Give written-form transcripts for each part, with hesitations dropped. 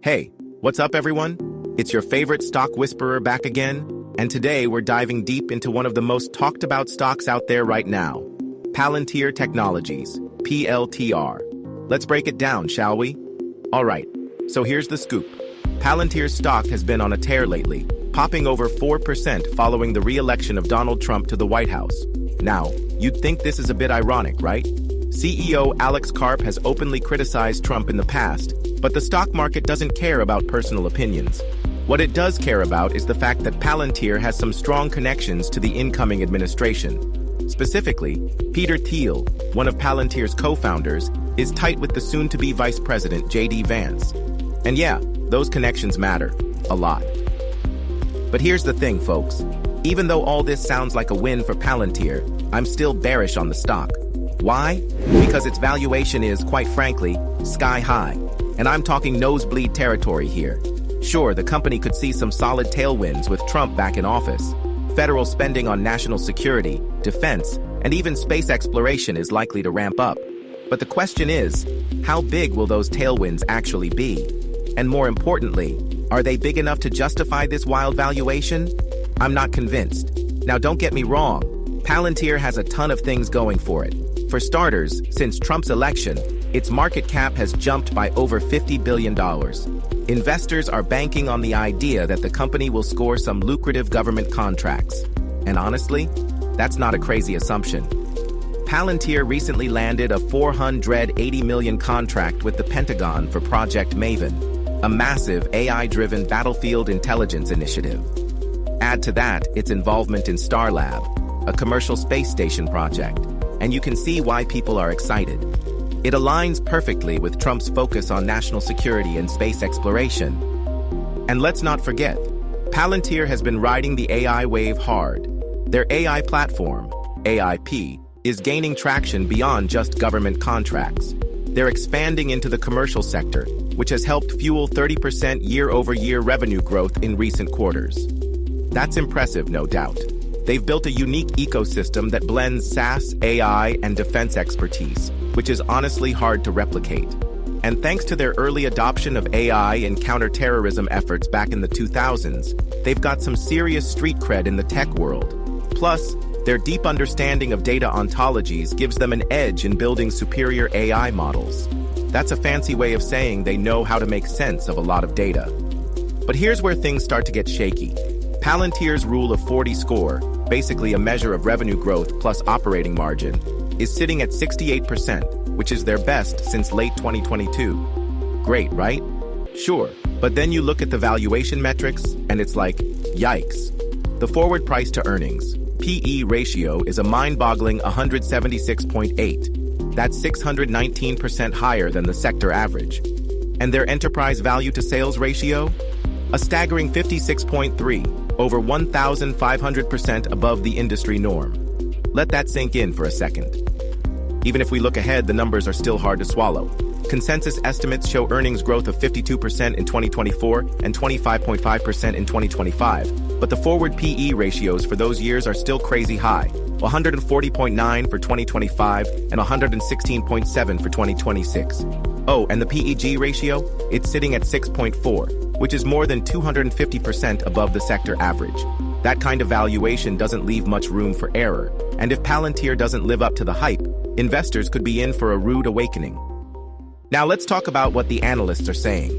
Hey, what's up everyone? It's your favorite stock whisperer back again, and today we're diving deep into one of the most talked about stocks out there right now, Palantir Technologies, PLTR. Let's break it down, shall we? Alright, so here's the scoop. Palantir's stock has been on a tear lately, popping over 4% following the re-election of Donald Trump to the White House. Now, you'd think this is a bit ironic, right? CEO Alex Karp has openly criticized Trump in the past, but the stock market doesn't care about personal opinions. What it does care about is the fact that Palantir has some strong connections to the incoming administration. Specifically, Peter Thiel, one of Palantir's co-founders, is tight with the soon-to-be Vice President J.D. Vance. And yeah, those connections matter. A lot. But here's the thing, folks. Even though all this sounds like a win for Palantir, I'm still bearish on the stock. Why? Because its valuation is, quite frankly, sky high. And I'm talking nosebleed territory here. Sure, the company could see some solid tailwinds with Trump back in office. Federal spending on national security, defense, and even space exploration is likely to ramp up. But the question is, how big will those tailwinds actually be? And more importantly, are they big enough to justify this wild valuation? I'm not convinced. Now don't get me wrong, Palantir has a ton of things going for it. For starters, since Trump's election, its market cap has jumped by over $50 billion. Investors are banking on the idea that the company will score some lucrative government contracts. And honestly, that's not a crazy assumption. Palantir recently landed a $480 million contract with the Pentagon for Project Maven, a massive AI-driven battlefield intelligence initiative. Add to that its involvement in Starlab, a commercial space station project, and you can see why people are excited. It aligns perfectly with Trump's focus on national security and space exploration. And let's not forget, Palantir has been riding the AI wave hard. Their AI platform, AIP, is gaining traction beyond just government contracts. They're expanding into the commercial sector, which has helped fuel 30% year-over-year revenue growth in recent quarters. That's impressive, no doubt. They've built a unique ecosystem that blends SaaS, AI, and defense expertise, which is honestly hard to replicate. And thanks to their early adoption of AI in counterterrorism efforts back in the 2000s, they've got some serious street cred in the tech world. Plus, their deep understanding of data ontologies gives them an edge in building superior AI models. That's a fancy way of saying they know how to make sense of a lot of data. But here's where things start to get shaky. Palantir's Rule of 40 score, basically a measure of revenue growth plus operating margin, is sitting at 68%, which is their best since late 2022. Great, right? Sure, but then you look at the valuation metrics, and it's like, yikes. The forward price to earnings, PE ratio, is a mind-boggling 176.8. That's 619% higher than the sector average. And their enterprise value to sales ratio? A staggering 56.3, over 1,500% above the industry norm. Let that sink in for a second. Even if we look ahead, the numbers are still hard to swallow. Consensus estimates show earnings growth of 52% in 2024 and 25.5% in 2025, but the forward PE ratios for those years are still crazy high, 140.9 for 2025 and 116.7 for 2026. Oh, and the PEG ratio? It's sitting at 6.4, which is more than 250% above the sector average. That kind of valuation doesn't leave much room for error, and if Palantir doesn't live up to the hype, investors could be in for a rude awakening. Now let's talk about what the analysts are saying.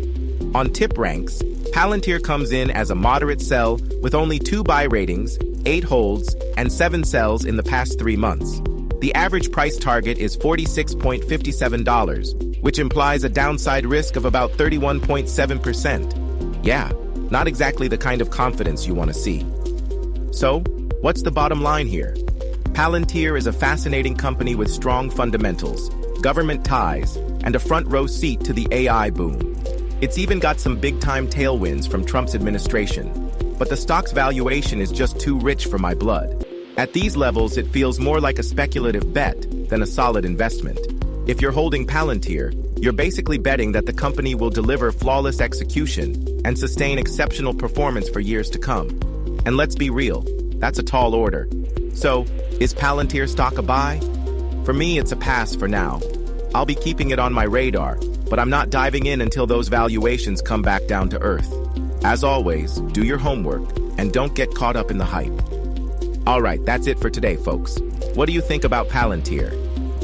On tip ranks, Palantir comes in as a moderate sell with only 2 buy ratings, 8 holds, and 7 sells in the past 3 months. The average price target is $46.57, which implies a downside risk of about 31.7%. Yeah, not exactly the kind of confidence you want to see. So, what's the bottom line here? Palantir is a fascinating company with strong fundamentals, government ties, and a front-row seat to the AI boom. It's even got some big-time tailwinds from Trump's administration, but the stock's valuation is just too rich for my blood. At these levels, it feels more like a speculative bet than a solid investment. If you're holding Palantir, you're basically betting that the company will deliver flawless execution and sustain exceptional performance for years to come. And let's be real, that's a tall order. So, is Palantir stock a buy? For me, it's a pass for now. I'll be keeping it on my radar, but I'm not diving in until those valuations come back down to earth. As always, do your homework and don't get caught up in the hype. Alright, that's it for today, folks. What do you think about Palantir?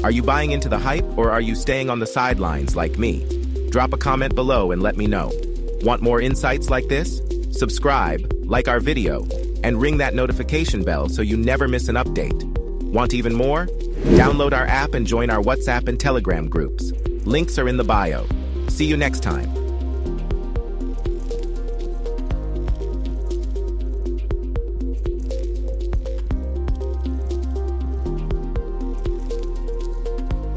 Are you buying into the hype or are you staying on the sidelines like me? Drop a comment below and let me know. Want more insights like this? Subscribe, like our video, and ring that notification bell so you never miss an update. Want even more? Download our app and join our WhatsApp and Telegram groups. Links are in the bio. See you next time.